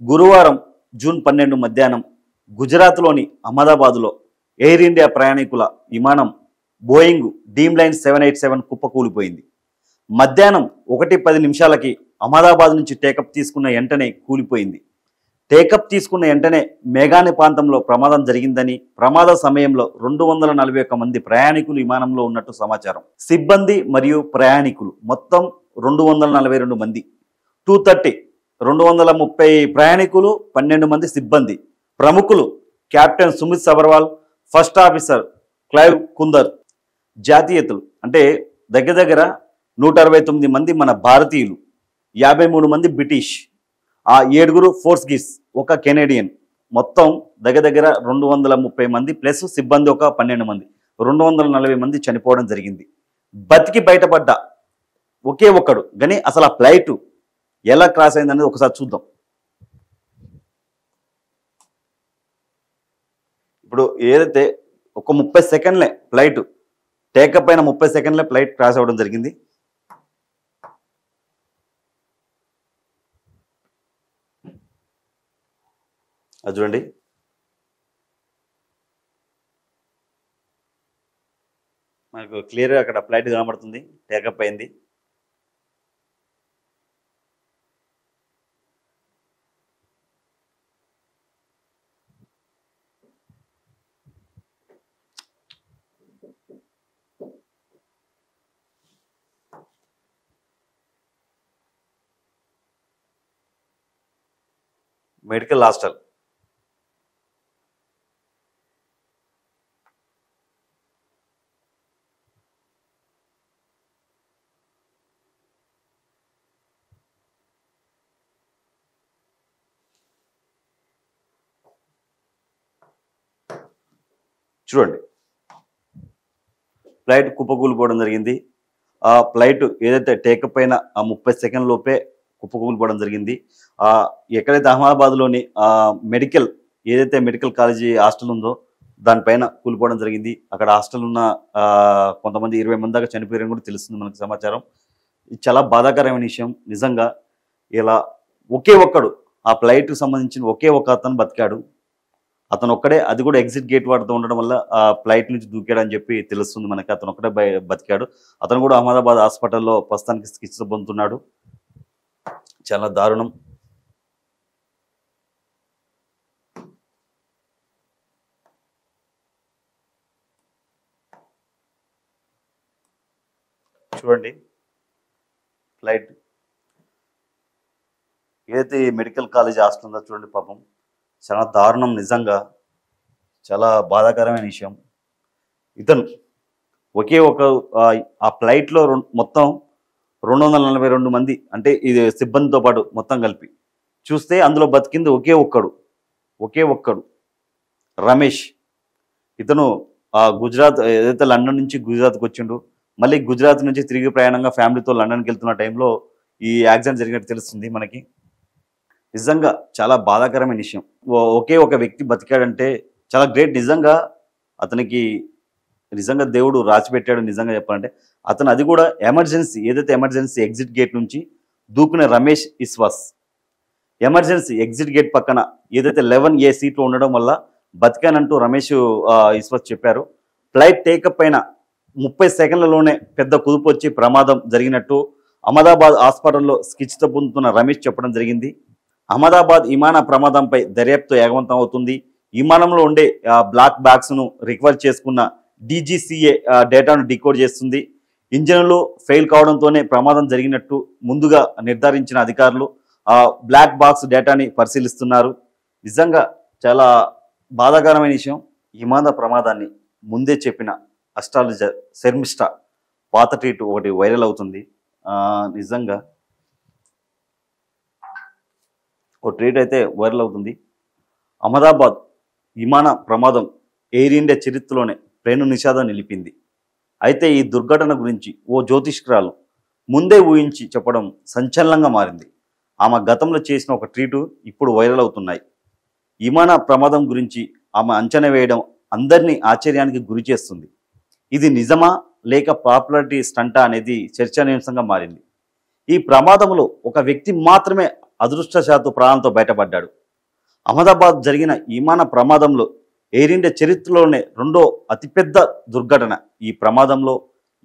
గురువారం జూన్ 12 మధ్యాహ్నం గుజరాత్లోని అహ్మదాబాద్లో ఎయిర్ ఇండియా ప్రయాణికుల విమానం బోయింగ్ డ్రీమ్ లైన్ 787 కుప్పకూలిపోయింది. మధ్యాహ్నం 1:10 అహ్మదాబాద్ నుంచి టేకప్ తీసుకున్న వెంటనే కూలిపోయింది. టేకప్ తీసుకున్న వెంటనే మేఘాని ప్రాంతంలో ప్రమాదం జరిగిందని, ప్రమాద సమయంలో 241 మంది ప్రయాణికులు విమానంలో ఉన్నట్టు సమాచారం. సిబ్బంది మరియు ప్రయాణికులు మొత్తం 242 మంది. 230 ప్రయాణికులు, 12 మంది సిబ్బంది. ప్రముఖులు captain Sumit Sabharwal, first officer Clive Kunder. జాతీయతలు అంటే దగ్గర 169 మంది మన భారతీయులు, 53 మంది బ్రిటిష్, 7 పోర్చుగీస్, 1 కెనేడియన్. మొత్తం దగ్గర 230 మంది ప్లస్ సిబ్బంది ఒక 12 మంది, 240 మంది చనిపోవడం జరిగింది. బతికి బయటపడ్డ ఒకే ఒక్కడు. కానీ అసలు ఆ ఫ్లైట్ ఎలా క్రాస్ అయింది అనేది ఒకసారి చూద్దాం. ఇప్పుడు ఏదైతే ఒక 30 సెకండ్లే ఫ్లైట్ టేకప్ అయిన 30 సెకండ్లే ఫ్లైట్ క్రాస్ అవ్వడం జరిగింది. అది చూడండి. మనకు క్లియర్గా అక్కడ ఫ్లైట్ కనబడుతుంది, టేకప్ అయింది. Medical hostel. చూడండి, ఫ్లైట్ కుప్పకూలిపోవడం జరిగింది. ఆ ఫ్లైట్ ఏదైతే టేకప్ అయిన ఆ 30 సెకండ్ లోపే కుప్పకూలిపోవడం జరిగింది. ఎక్కడైతే అహ్మదాబాద్లోని మెడికల్ ఏదైతే మెడికల్ కాలేజీ హాస్టల్ ఉందో దానిపైన కూలిపోవడం జరిగింది. అక్కడ హాస్టల్ ఉన్న కొంతమంది 20 మంది దాకా చనిపోయారని కూడా తెలుస్తుంది మనకు సమాచారం. ఇది చాలా బాధాకరమైన విషయం. నిజంగా ఇలా ఒకే ఒక్కడు ఆ ఫ్లైట్కి సంబంధించిన ఒకే ఒక అతను బతికాడు. అతను ఒక్కడే, అది కూడా ఎగ్జిట్ గేట్ వాడుతూ ఉండడం వల్ల ఆ ఫ్లైట్ నుంచి దూకాడని చెప్పి తెలుస్తుంది మనకి. అతను ఒక్కడే బతికాడు. అతను కూడా అహ్మదాబాద్ హాస్పిటల్లో ప్రస్తుతానికి చికిత్స పొందుతున్నాడు. చాలా దారుణం. చూడండి, ఫ్లైట్ ఏదైతే మెడికల్ కాలేజ్ హాస్టల్ ఉందో చూడండి, పాపం చాలా దారుణం. నిజంగా చాలా బాధాకరమైన విషయం. ఇతను ఒకే ఒక ఆ ఫ్లైట్లో మొత్తం 242 మంది, అంటే ఇది సిబ్బందితో పాటు మొత్తం కలిపి చూస్తే అందులో బతికింది ఒకే ఒక్కడు రమేష్. ఇతను గుజరాత్ ఏదైతే లండన్ నుంచి గుజరాత్కి వచ్చిండు, మళ్ళీ గుజరాత్ నుంచి తిరిగి ప్రయాణంగా ఫ్యామిలీతో లండన్కి వెళ్తున్న టైంలో ఈ యాక్సిడెంట్ జరిగినట్టు తెలుస్తుంది మనకి. నిజంగా చాలా బాధాకరమైన విషయం. ఒకే ఒక వ్యక్తి బతికాడంటే చాలా గ్రేట్. నిజంగా అతనికి నిజంగా దేవుడు రాసిపెట్టాడు. నిజంగా చెప్పాలంటే అతను అది కూడా ఎమర్జెన్సీ ఏదైతే ఎమర్జెన్సీ ఎగ్జిట్ గేట్ నుంచి దూకునే Ramesh Vishwas emergency exit gate పక్కన ఏదైతే 11A సీట్లో ఉండడం వల్ల బతికానంటూ రమేష్ విశ్వాస్ చెప్పారు. ఫ్లైట్ టేకప్ అయిన 30 సెకండ్లలోనే పెద్ద కుదుపు వచ్చి ప్రమాదం జరిగినట్టు అహ్మదాబాద్ హాస్పిటల్లో చికిత్స పొందుతున్న రమేష్ చెప్పడం జరిగింది. అహ్మదాబాద్ విమాన ప్రమాదంపై దర్యాప్తు వేగవంతం అవుతుంది. విమానంలో ఉండే బ్లాక్ బాక్స్ను రికవర్ చేసుకున్న DGCA డేటాను డికోడ్ చేస్తుంది. ఇంజన్లు ఫెయిల్ కావడంతోనే ప్రమాదం జరిగినట్టు ముందుగా నిర్ధారించిన అధికారులు బ్లాక్ బాక్స్ డేటాని పరిశీలిస్తున్నారు. నిజంగా చాలా బాధాకరమైన విషయం. విమాన ప్రమాదాన్ని ముందే చెప్పిన అస్ట్రాలజర్ శర్మిష్ఠ పాత ట్వీట్ ఒకటి వైరల్ అవుతుంది. నిజంగా ఒక ట్వీట్ అయితే వైరల్ అవుతుంది. అహ్మదాబాద్ విమాన ప్రమాదం ఎయిర్ ఇండియా చరిత్రలోనే ప్రేణు నిషాదం నిలిపింది. అయితే ఈ దుర్ఘటన గురించి ఓ జ్యోతిష్కురాలు ముందే ఊహించి చెప్పడం సంచలనంగా మారింది. ఆమె గతంలో చేసిన ఒక ట్వీటు ఇప్పుడు వైరల్ అవుతున్నాయి. విమాన ప్రమాదం గురించి ఆమె అంచనా వేయడం అందరినీ ఆశ్చర్యానికి గురి చేస్తుంది. ఇది నిజమా లేక పాపులారిటీ స్టంటా అనేది చర్చనీయాంశంగా మారింది. ఈ ప్రమాదంలో ఒక వ్యక్తి మాత్రమే అదృష్టశాత్తు ప్రాణంతో బయటపడ్డాడు. అహ్మదాబాద్ జరిగిన విమాన ప్రమాదంలో ఎయిర్ ఇండియా చరిత్రలోనే రెండో అతిపెద్ద దుర్ఘటన. ఈ ప్రమాదంలో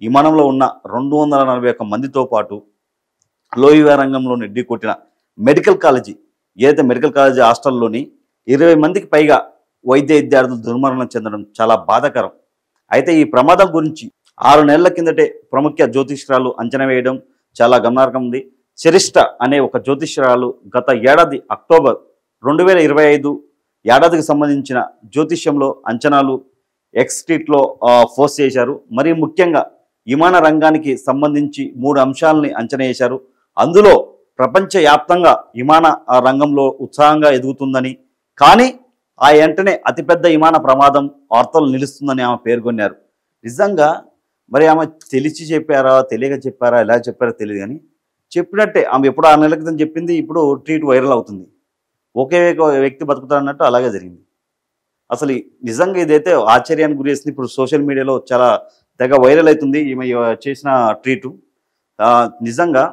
విమానంలో ఉన్న 241 మందితో పాటు లోయ రంగంలోని ఢీకొట్టిన మెడికల్ కాలేజీ ఏదైతే మెడికల్ కాలేజీ హాస్టల్లోని 20 మందికి పైగా వైద్య విద్యార్థులు దుర్మరణం చెందడం చాలా బాధాకరం. అయితే ఈ ప్రమాదం గురించి 6 నెలల కిందటే ప్రముఖ జ్యోతిష్యురాలు అంచనా వేయడం చాలా గమనార్హం ఉంది. చరిష్ట అనే ఒక జ్యోతిష్యురాలు గత ఏడాది అక్టోబర్ 2025 ఏడాదికి సంబంధించిన జ్యోతిష్యంలో అంచనాలు ఎక్స్ట్రీట్లో పోస్ట్ చేశారు. మరి ముఖ్యంగా విమాన రంగానికి సంబంధించి 3 అంశాలని అంచనా వేశారు. అందులో ప్రపంచవ్యాప్తంగా విమాన రంగంలో ఉత్సాహంగా ఎదుగుతుందని, కానీ ఆ వెంటనే అతిపెద్ద విమాన ప్రమాదం వార్తలు నిలుస్తుందని ఆమె పేర్కొన్నారు. నిజంగా మరి ఆమె తెలిసి చెప్పారా, తెలియక చెప్పారా, ఎలా చెప్పారో తెలియదు, కానీ చెప్పినట్టే ఆమె ఎప్పుడు 6 నెలల క్రితం చెప్పింది, ఇప్పుడు ట్వీట్ వైరల్ అవుతుంది. ఒకే వ్యక్తి బతుకుతాడన్నట్టు అలాగే జరిగింది. అసలు నిజంగా ఇదైతే ఆశ్చర్యానికి గురేసింది. ఇప్పుడు సోషల్ మీడియాలో చాలా తెగ వైరల్ అవుతుంది ఈమె చేసిన ట్వీటు. నిజంగా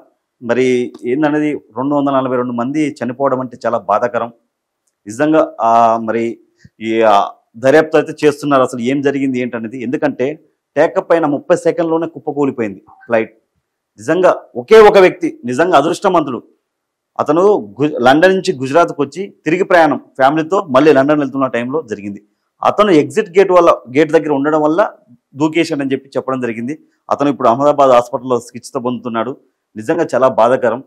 మరి ఏందనేది 242 మంది చనిపోవడం అంటే చాలా బాధాకరం. నిజంగా మరి ఈ దర్యాప్తు అయితే చేస్తున్నారు అసలు ఏం జరిగింది ఏంటనేది. ఎందుకంటే టేకప్ అయిన 30 సెకండ్లోనే కుప్పకూలిపోయింది ఫ్లైట్. నిజంగా ఒకే ఒక వ్యక్తి నిజంగా అదృష్టవంతుడు. అతను లండన్ నుంచి గుజరాత్కి వచ్చి తిరిగి ప్రయాణం ఫ్యామిలీతో మళ్ళీ లండన్ వెళ్తున్న టైంలో జరిగింది. అతను ఎగ్జిట్ గేట్ దగ్గర ఉండడం వల్ల దూకేశాడని చెప్పి చెప్పడం జరిగింది. అతను ఇప్పుడు అహ్మదాబాద్ హాస్పిటల్లో చికిత్స పొందుతున్నాడు. నిజంగా చాలా బాధాకరం.